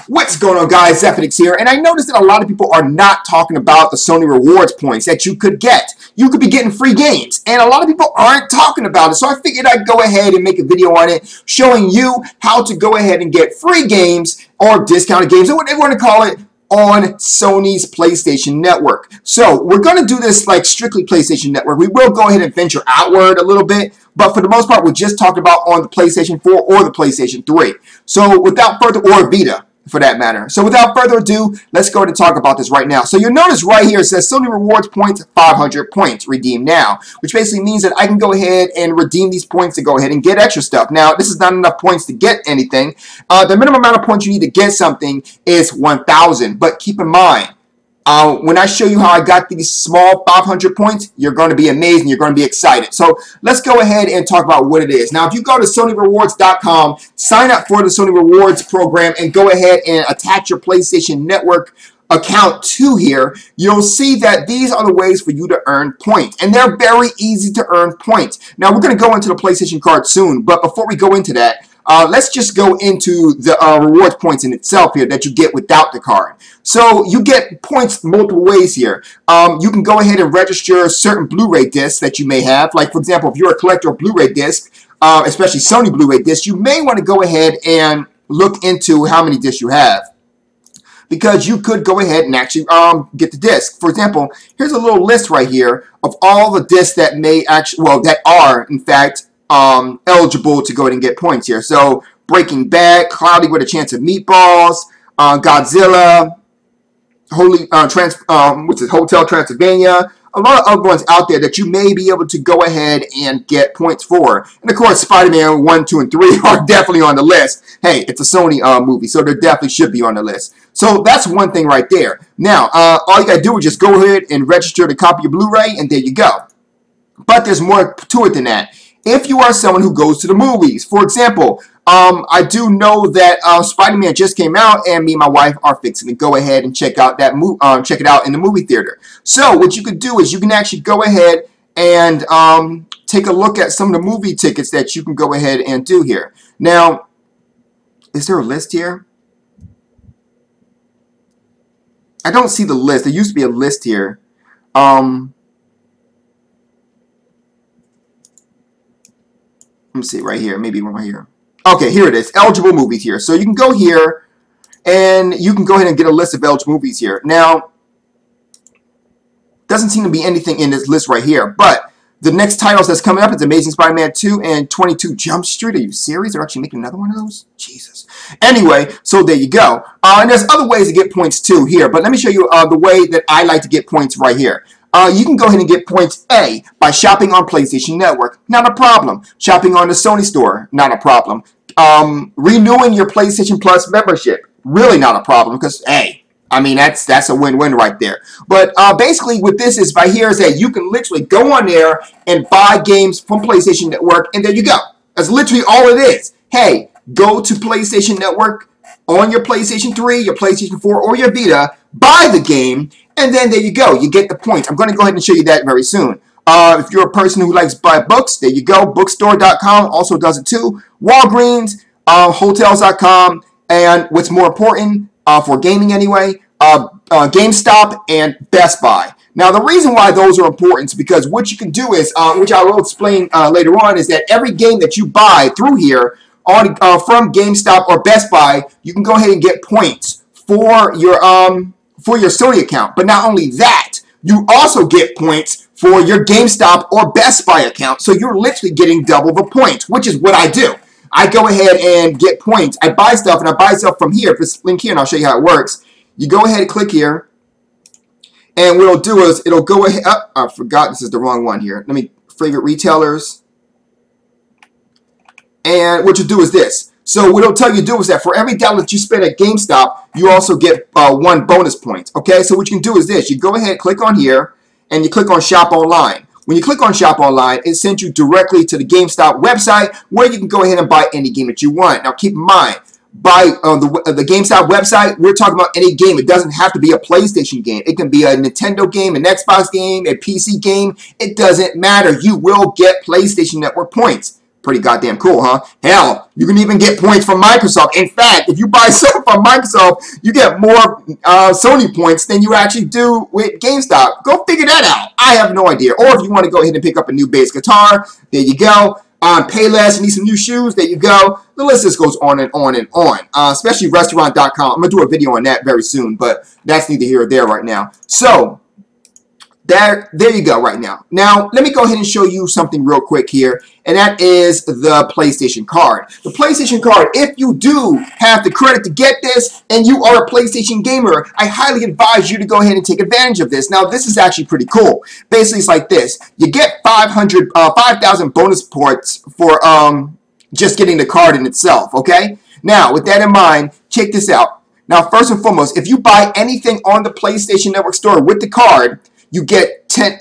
What's going on, guys? Zephonix here, and I noticed that a lot of people are not talking about the Sony Rewards points that you could get. You could be getting free games, and a lot of people aren't talking about it, so I figured I'd go ahead and make a video on it showing you how to go ahead and get free games or discounted games, or whatever you want to call it, on Sony's PlayStation Network. So we're going to do this like strictly PlayStation Network. We will go ahead and venture outward a little bit, but for the most part, we're just talking about on the PlayStation 4 or the PlayStation 3. So without further, or Vita, for that matter. So without further ado, let's go ahead and talk about this right now. So you'll notice right here it says Sony Rewards points, 500 points, redeem now, which basically means that I can go ahead and redeem these points to go ahead and get extra stuff. Now, this is not enough points to get anything. The minimum amount of points you need to get something is 1,000, but keep in mind, when I show you how I got these small 500 points, you're going to be amazed and you're going to be excited. So let's go ahead and talk about what it is. Now, if you go to SonyRewards.com, sign up for the Sony Rewards program, and go ahead and attach your PlayStation Network account to here, you'll see that these are the ways for you to earn points, and they're very easy to earn points. Now, we're going to go into the PlayStation card soon, but before we go into that, let's just go into the rewards points in itself here that you get without the card. So you get points multiple ways here. You can go ahead and register certain Blu-ray discs that you may have. Like, for example, if you're a collector of Blu-ray discs, especially Sony Blu-ray discs, you may want to go ahead and look into how many discs you have, because you could go ahead and actually get the disc. For example, here's a little list right here of all the discs that may actually, well, that are, in fact, eligible to go ahead and get points here. So Breaking Bad, Cloudy with a Chance of Meatballs, Godzilla, Hotel Transylvania, a lot of other ones out there that you may be able to go ahead and get points for. And of course, Spider-Man 1, 2, and 3 are definitely on the list. Hey, it's a Sony movie, so they definitely should be on the list. So that's one thing right there. Now, all you gotta do is just go ahead and register to copy your Blu-ray, and there you go. But there's more to it than that. If you are someone who goes to the movies, for example, I do know that Spider-Man just came out, and me and my wife are fixing to go ahead and check out that check it out in the movie theater. So what you could do is you can actually go ahead and take a look at some of the movie tickets that you can go ahead and do here. Now, is there a list here? I don't see the list. There used to be a list here. Let me see right here. Maybe one right here. Okay, here it is. Eligible movies here. So you can go here, and you can go ahead and get a list of eligible movies here. Now, doesn't seem to be anything in this list right here, but the next titles that's coming up is Amazing Spider-Man 2 and 22 Jump Street. Are you serious? They're actually making another one of those? Jesus. Anyway, so there you go. And there's other ways to get points too here, but let me show you the way that I like to get points right here. You can go ahead and get points A by shopping on PlayStation Network. Not a problem. Shopping on the Sony store. Not a problem. Renewing your PlayStation Plus membership. Really not a problem, because, hey, I mean, that's a win-win right there. But basically what this is by here is that you can literally go on there and buy games from PlayStation Network, and there you go. That's literally all it is. Hey, go to PlayStation Network on your PlayStation 3, your PlayStation 4, or your Vita, buy the game, and then there you go. You get the points. I'm going to go ahead and show you that very soon. If you're a person who likes to buy books, there you go. Bookstore.com also does it too. Walgreens, Hotels.com, and what's more important, for gaming anyway, GameStop and Best Buy. Now, the reason why those are important is because what you can do is, which I will explain later on, is that every game that you buy through here from GameStop or Best Buy, you can go ahead and get points for your Sony account. But not only that, you also get points for your GameStop or Best Buy account. So you're literally getting double the points, which is what I do. I go ahead and get points. I buy stuff, and I buy stuff from here. This link here, and I'll show you how it works. You go ahead and click here, and what it'll do is it'll go ahead. Oh, I forgot this is the wrong one here. Let me favorite retailers. And what you do is this. So what it'll tell you to do is that for every dollar that you spend at GameStop, you also get 1 bonus point. Okay, so what you can do is this. You go ahead, click on here, and you click on Shop Online. When you click on Shop Online, it sends you directly to the GameStop website where you can go ahead and buy any game that you want. Now, keep in mind, by the GameStop website, we're talking about any game. It doesn't have to be a PlayStation game. It can be a Nintendo game, an Xbox game, a PC game. It doesn't matter. You will get PlayStation Network points. Pretty goddamn cool, huh? Hell, you can even get points from Microsoft. In fact, if you buy something from Microsoft, you get more Sony points than you actually do with GameStop. Go figure that out. I have no idea. Or if you want to go ahead and pick up a new bass guitar, there you go. Payless, you need some new shoes, there you go. The list just goes on and on and on. Especially restaurant.com. I'm going to do a video on that very soon, but that's neither here or there right now. So, there you go right now. Now, let me go ahead and show you something real quick here, and that is the PlayStation card. The PlayStation card, if you do have the credit to get this, and you are a PlayStation gamer, I highly advise you to go ahead and take advantage of this. Now, this is actually pretty cool. Basically, it's like this. You get 5,000 bonus points for just getting the card in itself, okay? Now, with that in mind, check this out. Now, first and foremost, if you buy anything on the PlayStation Network store with the card, you get 10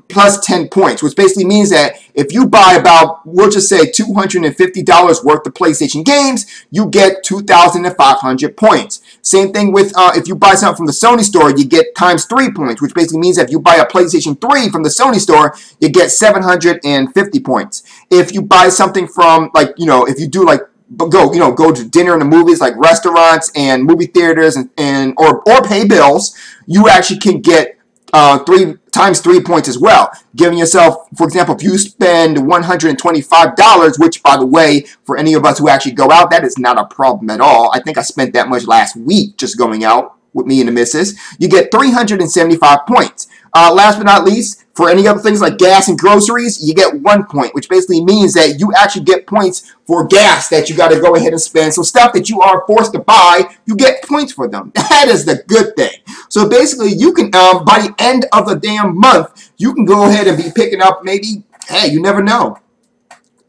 plus 10 points, which basically means that if you buy about, we'll just say $250 worth of PlayStation games, you get 2,500 points. Same thing with if you buy something from the Sony store, you get times 3 points, which basically means that if you buy a PlayStation 3 from the Sony store, you get 750 points. If you buy something from, like, you know, if you do like go to dinner in the movies, like restaurants and movie theaters or pay bills, you actually can get 3 times 3 points as well, giving yourself, for example, if you spend $125, which, by the way, for any of us who actually go out, that is not a problem at all. I think I spent that much last week just going out with me and the missus. You get 375 points. Last but not least, for any other things like gas and groceries, you get 1 point, which basically means that you actually get points for gas that you got to go ahead and spend. So stuff that you are forced to buy, you get points for them. That is the good thing. So basically, you can, by the end of the damn month, you can go ahead and be picking up maybe, hey, you never know.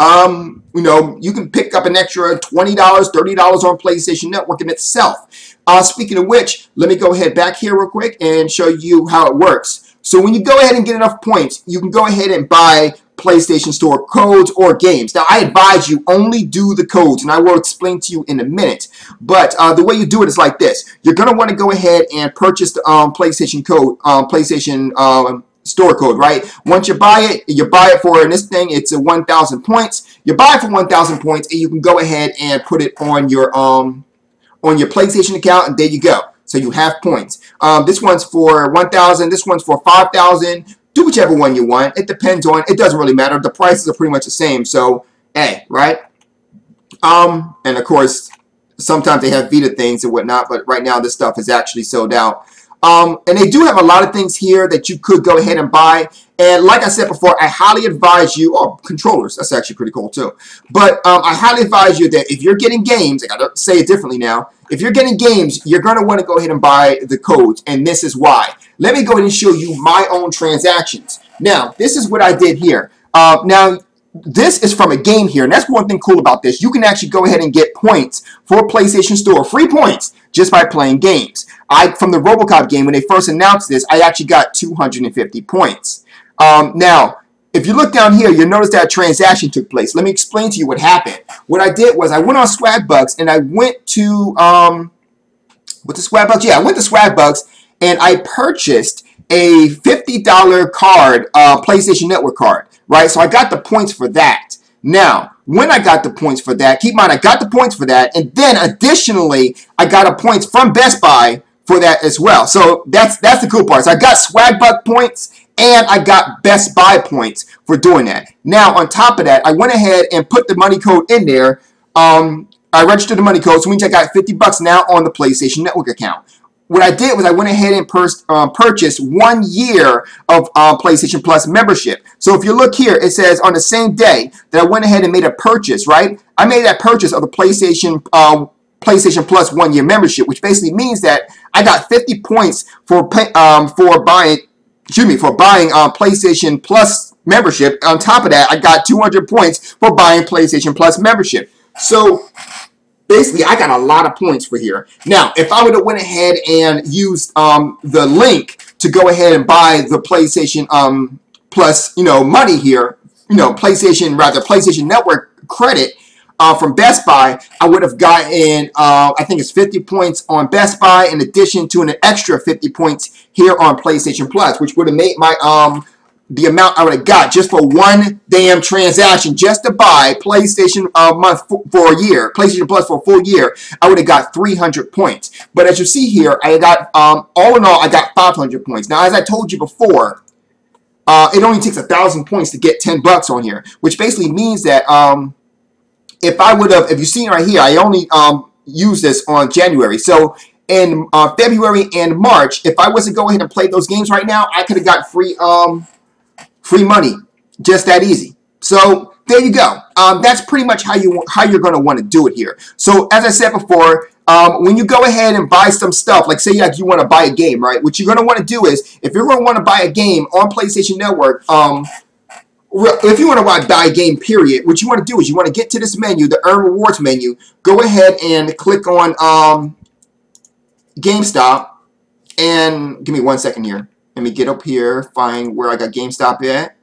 You know, you can pick up an extra $20, $30 on PlayStation Network in itself. Speaking of which, let me go ahead back here real quick and show you how it works. So when you go ahead and get enough points, you can go ahead and buy PlayStation Store codes or games. Now, I advise you only do the codes, and I will explain to you in a minute. But the way you do it is like this. You're going to want to go ahead and purchase the PlayStation code, PlayStation store code, right? Once you buy it for, in this thing, it's 1,000 points. You buy it for 1,000 points, and you can go ahead and put it on your PlayStation account, and there you go. So you have points. This one's for 1,000. This one's for 5,000. Do whichever one you want. It depends on. It doesn't really matter. The prices are pretty much the same. So, hey, right? And of course, sometimes they have Vita things and whatnot. But right now, this stuff is actually sold out. And they do have a lot of things here that you could go ahead and buy. And like I said before, I highly advise you, controllers, that's actually pretty cool too. But I highly advise you that if you're getting games, I gotta say it differently now, if you're getting games, you're gonna wanna go ahead and buy the codes, and this is why. Let me go ahead and show you my own transactions. Now, this is what I did here. Now, this is from a game here, and that's one thing cool about this. You can actually go ahead and get points for PlayStation Store, free points, just by playing games. From the RoboCop game, when they first announced this, I actually got 250 points. Now, if you look down here, you'll notice that a transaction took place. Let me explain to you what happened. What I did was I went on Swagbucks, and I went to, what's the Swagbucks? Yeah, I went to Swagbucks, and I purchased a $50 card, PlayStation Network card, right? So I got the points for that. Now, when I got the points for that, keep in mind, I got the points for that, and then additionally, I got a points from Best Buy for that as well. So that's the cool part. So I got Swagbuck points, and I got Best Buy points for doing that. Now, on top of that, I went ahead and put the money code in there. I registered the money code, so it means I got $50 now on the PlayStation Network account. What I did was I went ahead and purchased 1 year of PlayStation Plus membership. So if you look here, it says on the same day that I went ahead and made a purchase, right? I made that purchase of the PlayStation Plus 1 year membership, which basically means that I got 50 points for buying PlayStation Plus membership. On top of that, I got 200 points for buying PlayStation Plus membership. So basically, I got a lot of points for here. Now, if I would have went ahead and used the link to go ahead and buy the PlayStation Plus, money here, PlayStation Network credit from Best Buy, I would have gotten, I think it's 50 points on Best Buy in addition to an extra 50 points here on PlayStation Plus, which would have made my the amount I would have got just for one damn transaction, just to buy PlayStation month for a year, PlayStation Plus for a full year, I would have got 300 points. But as you see here, I got, all in all, I got 500 points. Now, as I told you before, it only takes 1,000 points to get 10 bucks on here, which basically means that if I would have, if you see right here, I only used this on January. So in February and March, if I was to go ahead and play those games right now, I could have got free money, just that easy. So there you go. That's pretty much how you're going to want to do it here. So as I said before, when you go ahead and buy some stuff, like say like you want to buy a game, right? What you're going to want to do is, if you're going to want to buy a game on PlayStation Network, if you want to buy a game, period, what you want to do is you want to get to this menu, the Earn Rewards menu, go ahead and click on GameStop, and give me 1 second here. Let me get up here, find where I got GameStop at.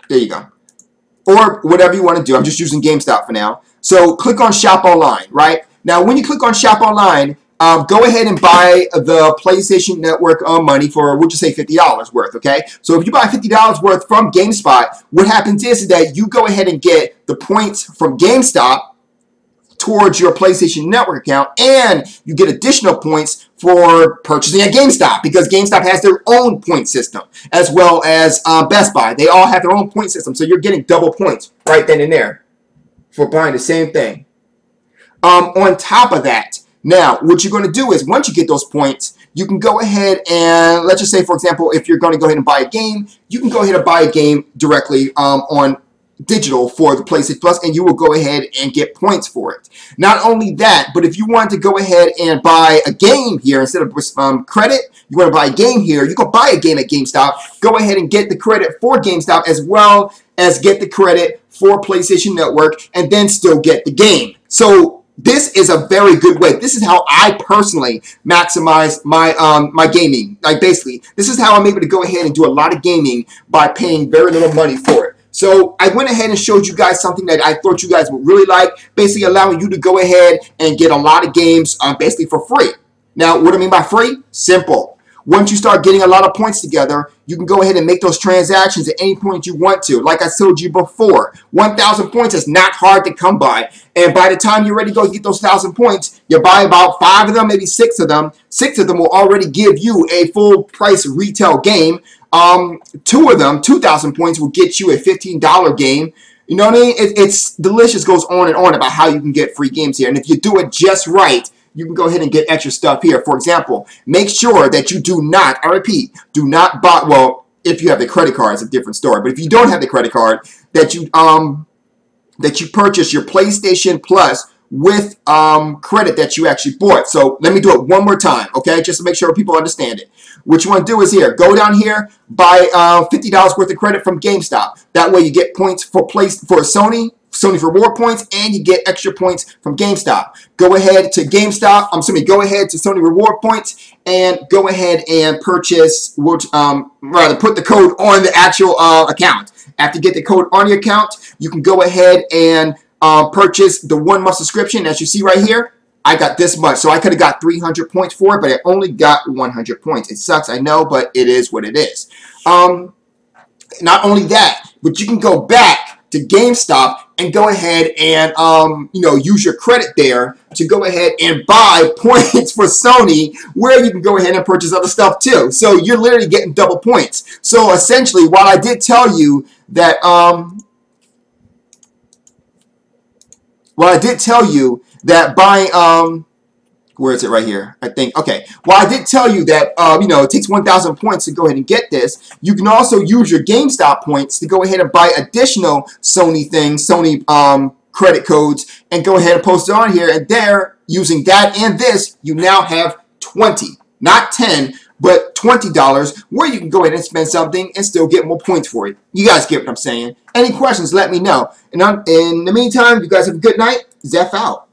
There you go. Or whatever you want to do. I'm just using GameStop for now. So click on Shop Online, right? Now, when you click on Shop Online, go ahead and buy the PlayStation Network money for, we'll just say $50 worth, okay? So if you buy $50 worth from GameSpot, what happens is that you go ahead and get the points from GameStop towards your PlayStation Network account, and you get additional points for purchasing at GameStop, because GameStop has their own point system, as well as Best Buy. They all have their own point system, so you're getting double points right then and there for buying the same thing. On top of that, now, what you're going to do is, once you get those points, you can go ahead and, let's just say, for example, if you're going to go ahead and buy a game, you can go ahead and buy a game directly on digital for the PlayStation Plus, and you will go ahead and get points for it. Not only that, but if you want to go ahead and buy a game here instead of credit, you want to buy a game here, you can buy a game at GameStop, go ahead and get the credit for GameStop as well as get the credit for PlayStation Network, and then still get the game. So this is a very good way. This is how I personally maximize my my gaming. Like, basically, this is how I'm able to go ahead and do a lot of gaming by paying very little money for it. So I went ahead and showed you guys something that I thought you guys would really like, basically allowing you to go ahead and get a lot of games basically for free. Now, what do I mean by free? Simple. Once you start getting a lot of points together, you can go ahead and make those transactions at any point you want to. Like I told you before, 1,000 points is not hard to come by. And by the time you're ready to go get those 1,000 points, you buy about 5 of them, maybe 6 of them. 6 of them will already give you a full price retail game. 2 of them, 2,000 points, will get you a $15 game. You know what I mean? It's delicious. Goes on and on about how you can get free games here. And if you do it just right, you can go ahead and get extra stuff here. For example, make sure that you do not, I repeat, do not buy, well, if you have the credit card, it's a different story. But if you don't have the credit card, that you purchase your PlayStation Plus with credit that you actually bought. So let me do it one more time, okay? Just to make sure people understand it. What you want to do is here, go down here, buy $50 worth of credit from GameStop. That way you get points for Sony Reward points, and you get extra points from GameStop. Go ahead to GameStop, go ahead to Sony Reward points, and go ahead and purchase, rather put the code on the actual account. After you get the code on your account, you can go ahead and purchase the 1 month subscription. As you see right here, I got this much. So I could have got 300 points for it, but I only got 100 points. It sucks, I know, but it is what it is. Not only that, but you can go back to GameStop and go ahead and use your credit there to go ahead and buy points for Sony, where you can go ahead and purchase other stuff too. So you're literally getting double points. So essentially, while I did tell you that buying where is it right here? I think, okay. Well, I did tell you that, it takes 1,000 points to go ahead and get this. You can also use your GameStop points to go ahead and buy additional Sony things, Sony credit codes, and go ahead and post it on here. And there, using that and this, you now have 20, not 10, but $20, where you can go ahead and spend something and still get more points for it. You guys get what I'm saying. Any questions, let me know. And in the meantime, you guys have a good night. Zeph out.